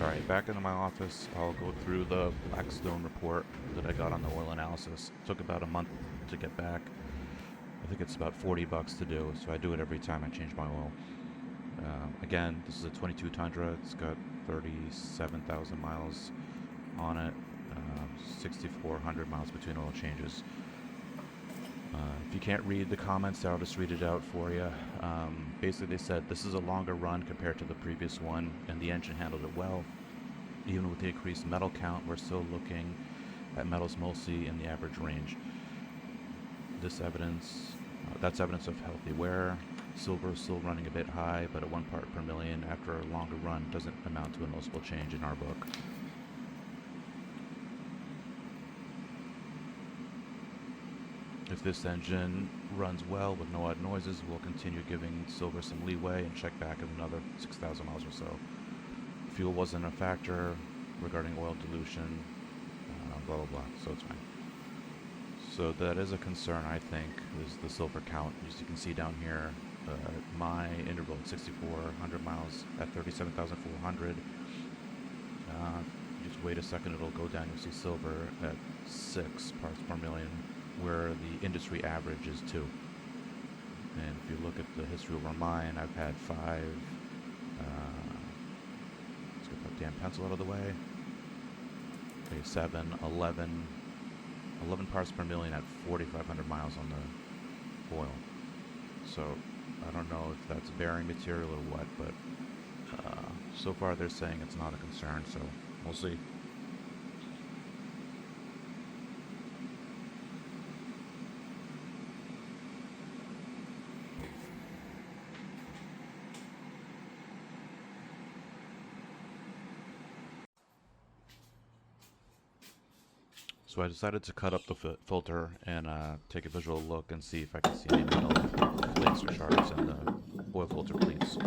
Alright, back into my office. I'll go through the Blackstone report that I got on the oil analysis. It took about a month to get back. I think it's about 40 bucks to do, so I do it every time I change my oil. Again, this is a 22 Tundra. It's got 37,000 miles on it, 6,400 miles between oil changes. If you can't read the comments, I'll just read it out for you. Basically, they said this is a longer run compared to the previous one, and the engine handled it well. Even with the increased metal count, we're still looking at metals mostly in the average range. That's evidence of healthy wear. Silver is still running a bit high, but at 1 part per million after a longer run doesn't amount to a noticeable change in our book. If this engine runs well with no odd noises, we'll continue giving silver some leeway and check back in another 6,000 miles or so. Fuel wasn't a factor regarding oil dilution, blah blah blah, so it's fine. So that is a concern, I think, is the silver count. As you can see down here, my interval at 6,400 miles at 37,400. Just wait a second, it'll go down. You'll see silver at 6 parts per million, where the industry average is 2. And if you look at the history over mine, I've had 5. Let's get that damn pencil out of the way. Okay, 7, 11 parts per million at 4,500 miles on the oil. So I don't know if that's bearing material or what, but so far they're saying it's not a concern, so we'll see. So I decided to cut up the filter and take a visual look and see if I can see any metal flakes or shards in the oil filter pleats.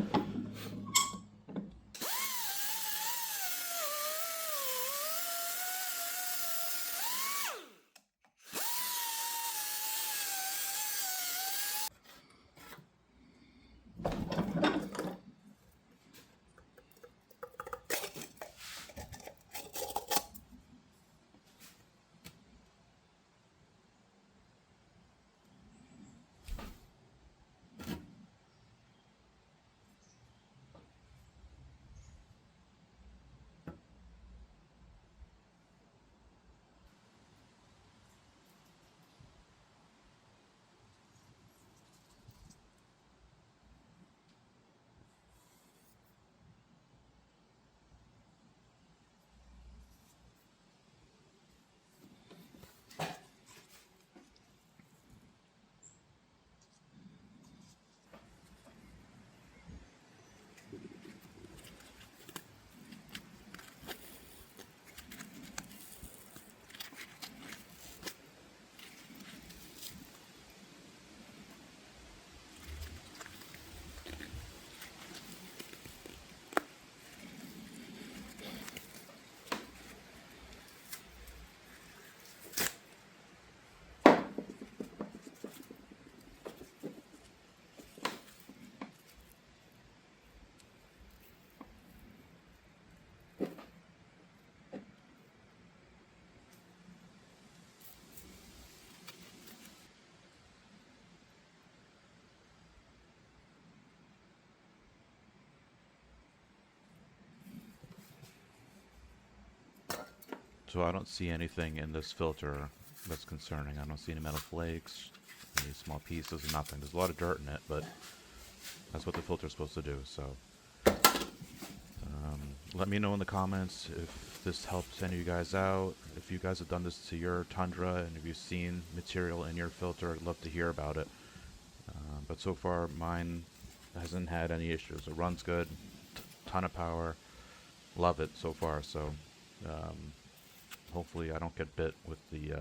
So I don't see anything in this filter that's concerning. I don't see any metal flakes, any small pieces, nothing. There's a lot of dirt in it, but that's what the filter is supposed to do. So let me know in the comments if this helps any of you guys out. If you guys have done this to your Tundra and if you've seen material in your filter, I'd love to hear about it. But so far, mine hasn't had any issues. It runs good, ton of power. Love it so far. So hopefully I don't get bit with the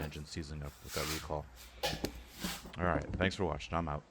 engine seizing up with that recall. Alright, thanks for watching. I'm out.